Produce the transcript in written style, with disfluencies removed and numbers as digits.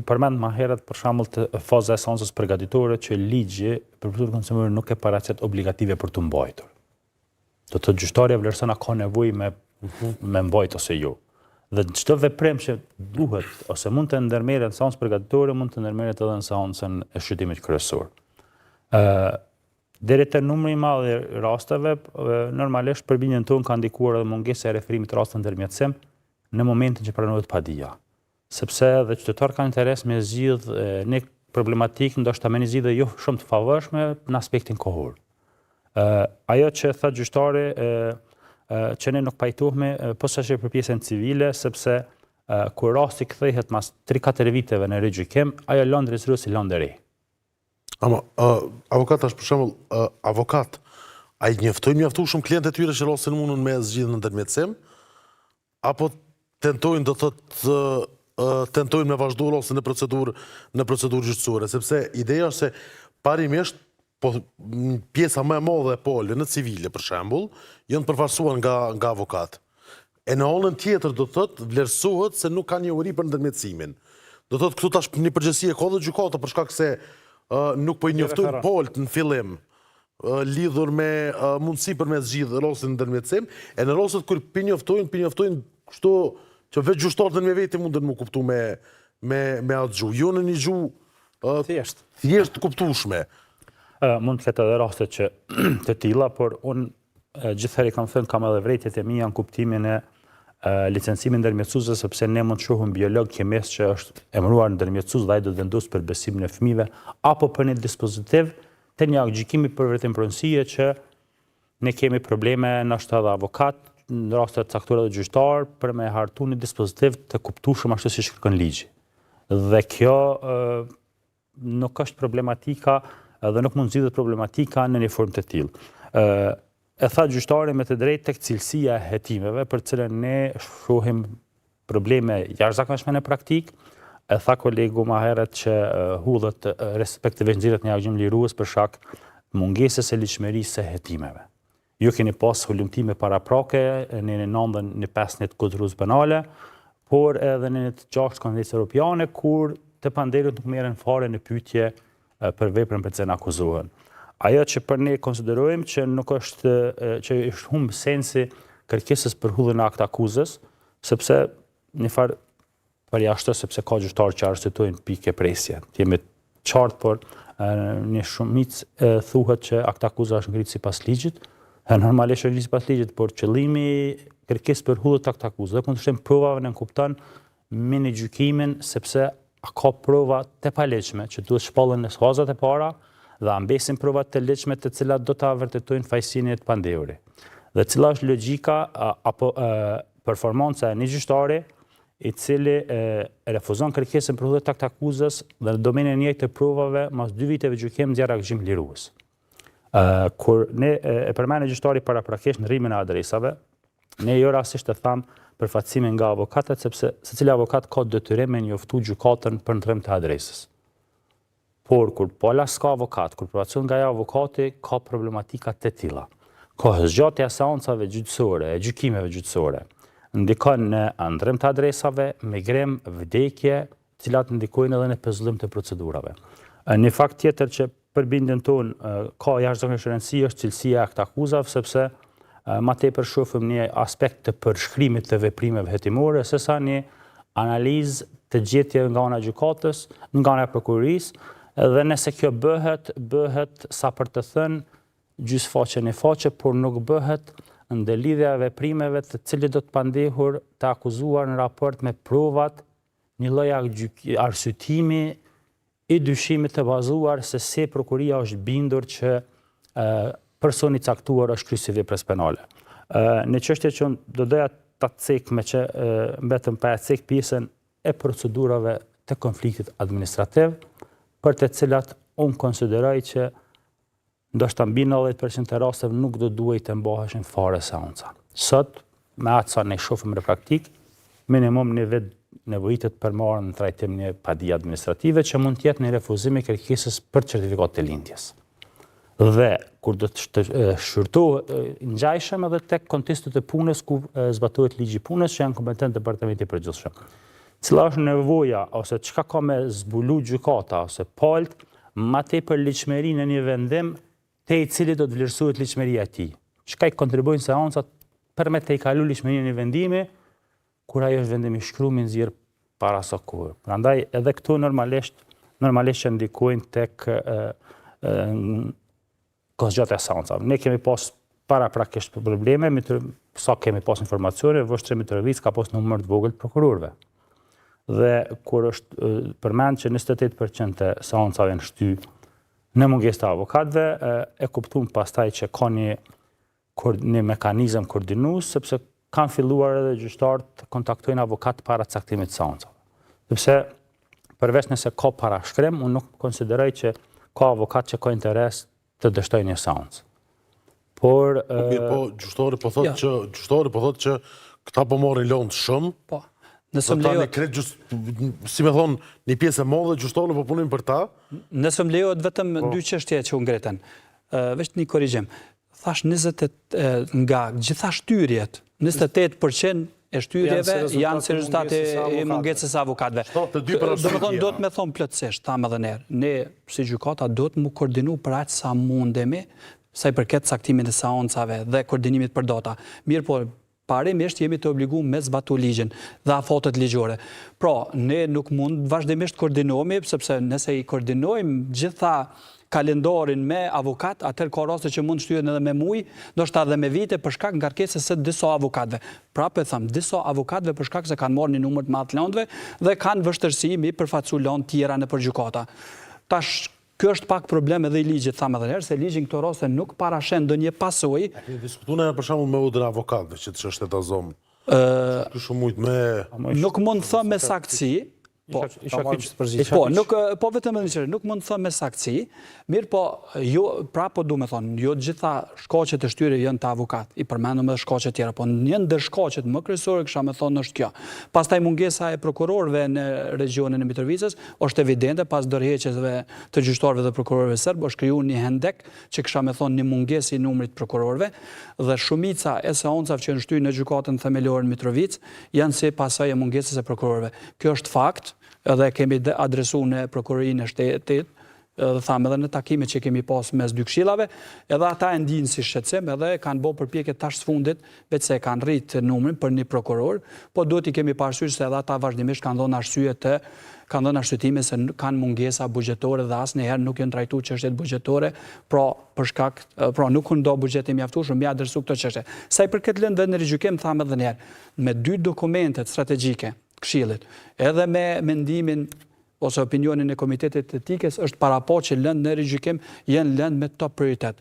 përmend më herët për shembull të faza e seancës përgatitore që ligji për përfituar konsumator nuk e paraqet obligative për të mbajtur. Do të thotë gjyqtarja vlerëson a ka nevojë me mbajt ose jo. Dhe çdo veprim që duhet ose mund të ndërmerret në seancë përgatitore mund të ndërmerret edhe në seancën e shqyrtimit kryesor. Deri te numri i madh i rasteve, normalisht përbindjen tonë ka ndikuar edhe mungesa e referimit rast të ndërmjetësim në momentin që pranohet padia. Sepse edhe qytetarët kanë interes me zgjidh një problematikë ndoshta me një zgjidhje jo shumë të favorshme në aspektin kohor. Ajo që tha gjyqtari që ne nuk pajtohemi posaçërisht për pjesën civile, sepse kur rasti kthehet mas 3-4 viteve në rigjykim, ajo lëndë rezervuar si lëndë e re. Ama avokat është për shembull avokat, ai njoftojnë mjaftueshëm klientët e tyre që rosin mundun me zgjidhje në ndërmjetësim, apo tentojnë do thotë tentojnë me vazhdu ose në procedurë gjyqësore, sepse ideja është se parimisht pjesa më e madhe e palëve në civile për shembull janë përfaqësuar nga avokat. E në anën tjetër do thotë vlerësohet se nuk ka njohuri për ndërmjetësimin. Do thotë këtu tash një përgjegjësi e ka dhe gjykata për shkak se nuk po i njoftojnë palët në fillim lidhur me mundësi për me zgjidhje rastin ndërmjetësim, e në rastet kur pinjoftojnë kështu që vetë gjyqtarët me veti mundën më kuptu me atë gjuhë. Jo në një gjuhë thjesht kuptueshme. Mund të ketë edhe raste që të tilla, por unë gjithherë kam thënë kam edhe vërejtjet e mia në kuptimin e licencimit ndërmjetësues, sepse ne mund të shohim biolog, kimist që është emëruar ndërmjetësues dhe ai do të vendosë për besimin e fëmijëve apo për një dispozitiv të një gjykimi për vërtetëpronësie që ne kemi probleme ndoshta edhe avokat në raste të caktuara të gjyqtar për me hartu një dispozitiv të kuptueshëm ashtu siç kërkon ligji. Dhe kjo nuk është problematika dhe nuk mund zgjidhet problematika në një formë të tillë. E tha gjyqtari me të drejtë tek cilësia e hetimeve për cilën ne shohim probleme jashtëzakonshme në praktikë. E tha kolegu më herët që hudhet respektive nxirret një agjim lirues për shkak mungesës së ligjshmërisë së hetimeve. Ju keni pas hulumtime paraprake në 9-ën në 15 kodruz penale, por edhe në 6 konvencionet europiane, kur të panderët nuk merren fare në pyetje për veprën për cilën akuzohen. Ajo që për ne konsiderojmë që nuk është që është humb sensi kërkesës për hudhjen e akt akuzës, sepse në far përjashtoj sepse ka gjyqtarë që arsytojnë pikë presje. Jemi qartë, por në shumicë thuhet që akt akuza është ngritur sipas ligjit. Normalisht është sipas ligjit, por qëllimi kërkesë për hudhje të akt akuzës dhe kundërshtim provave në kupton mini gjykimin sepse ka prova të palegjshme që duhet shpallën në fazat e para dhe ambesin provat të legjshme të cilat do ta vërtetojnë fajësinë e të pandehuri. Dhe cila është logjika apo performanca e një gjyqtari i cili refuzon kërkesën për hudhje të akt akuzës dhe në domenën e njëjtë të provave mas 2 viteve gjykim nxjerr agjim lirues. Kur ne e përmendë gjyqtari paraprakesh në rrimin e adresave, ne jo rastisht e tham përfaqësimin nga avokatët, sepse secili avokat ka detyrim me njoftu gjykatën për ndërtim të adresës. Por kur pola s'ka avokat, kur përfaqësohet nga avokati, ka problematika të tilla. Ka zgjatja e seancave gjyqësore, e gjykimeve gjyqësore, ndikon në ndërtim të adresave, migrim, vdekje, të cilat ndikojnë edhe në pezullim të procedurave. Një fakt tjetër që për bindjen tonë ka jashtëzakonisht rëndësi është cilësia e akt akuzave, sepse ma tepër shohim një aspekt të përshkrimit të veprimeve hetimore, sesa një analizë të gjetje nga ana e gjykatës, nga ana e prokurorisë, dhe nëse kjo bëhet sa për të thënë gjysfaqe në faqe, por nuk bëhet në lidhja e veprimeve të cilit do të pandehur të akuzuar në raport me provat, një lloj arsyetimi i dyshimit të bazuar se se prokuria është bindur që personi caktuar është kryer veprës penale. Në çështje që do doja ta cek me që mbetëm pa cek pjesën e procedurave të konfliktit administrativ, për të cilat unë konsideroj që ndoshta mbi 90% të rasteve nuk do duhet të mbaheshin fare seanca. Sot, me atë sa ne shohim në praktik, minimum një vit nevojitet për marrën në trajtim një padi administrative që mund të jetë në refuzim e kërkesës për certifikat të lindjes. Dhe kur do të shqyrtohet ngjajshëm edhe tek kontestet e punës ku zbatohet ligji i punës që janë kompetent departamenti i përgjithshëm. cila është nevoja ose çka ka me zbulu gjykata ose palët, ma tepër ligjshmërinë në një vendim te i cili do të vlerësohet ligjshmëria e tij. Çka i kontribuojnë seancat për me të i kalu ligjshmërinë e vendimi, kur ajo është vendim i shkruar me nxjerr para sa kohë. Prandaj edhe këtu normalisht që ndikojnë tek kozgjata e seancave. Ne kemi pas paraprakisht probleme, sa kemi pas informacione, vështrimi të revizë ka pas numër të vogël të prokurorëve. Dhe kur është përmend që 28% të seancave në shty në mungesë të avokatëve, e kuptuam pastaj që ka një mekanizëm koordinues, sepse kanë filluar edhe gjyqtarët të kontaktojnë avokat para caktimit të seancave. Sepse përveç nëse ka parashkrim, unë nuk konsideroj që ka avokat që ka interes të dështojnë një seancë. Por gjyqtori po thotë që këta po marrin lonë të shumë. Po. Nëse më lejohet, si me thonë, një pjesë e madhe gjyqtarë po punojnë për ta. Nëse më lejohet vetëm dy çështje që u ngreten. Vetëm një korrigjim. Thash 20 nga gjitha shtyrjet, 28% e shtyrjeve janë si rezultate e mungesës së avokatëve. Domethënë do të më thon plotësisht, thamë edhe ne. Ne si gjykata do të mu koordinu për aq sa mundemi, sa i përket caktimit të seancave dhe koordinimit për data. Mirë po, parimisht jemi të obliguar me zbatu ligjin dhe afatet ligjore. Pra, ne nuk mund vazhdimisht koordinohemi, sepse nëse i koordinojmë gjitha kalendarin me avokat, atëherë ka raste që mund shtyhen edhe me muaj, ndoshta edhe me vite për shkak ngarkesës së disa avokatëve. Prapë e them, disa avokatëve për shkak se kanë marrë një numër të madh të lëndëve dhe kanë vështirësi mi përfaqësu lëndë tjera nëpër gjykata. Tash kjo është pak problem edhe i ligjit, thamë edhe herë, se ligji në këto raste nuk parashen ndonjë pasojë. Diskutuna për shembull me udhën avokatëve që ç'është ta zonë. Nuk mund të them me saktësi. Po vetëm edhe një nuk mund të them me saktësi, mirë po, du me thonë, jo gjitha shkaqet e shtyre janë të avokat, i përmendëm edhe shkaqet tjera, po një ndër shkaqet më kryesore kisha me thonë është kjo. Pastaj mungesa e prokurorëve në regionin e Mitrovicës është evidente pas dorëheqjeve të gjyqtarëve dhe prokurorëve serb, është krijuar një hendek që kisha me thonë një mungesë i numrit prokurorëve dhe shumica e seancave që janë shtyr në gjykatën themelore në Mitrovicë janë si pasojë e mungesës së prokurorëve. Kjo është fakt. Edhe kemi adresu në prokurorinë e shtetit, dhe thamë edhe në takime që kemi pas mes dy këshillave, edhe ata e ndinë si shqetësim, edhe kanë bërë përpjekje tash së fundit, veç se kanë rritë numrin për një prokuror, po duhet i kemi parasysh se edhe ata vazhdimisht kanë dhënë arsyetime se kanë mungesa buxhetore dhe asnjëherë nuk janë trajtuar çështjet buxhetore, pra nuk u ndo buxheti mjaftueshëm me adresu këto çështje. Sa i përket lëndëve në rigjykim, thamë edhe një herë, me dy dokumentet strategjike Këshillit, edhe me mendimin ose opinionin e Komitetit Etikës është para po që lëndë në rigjykim janë lëndë me top prioritet.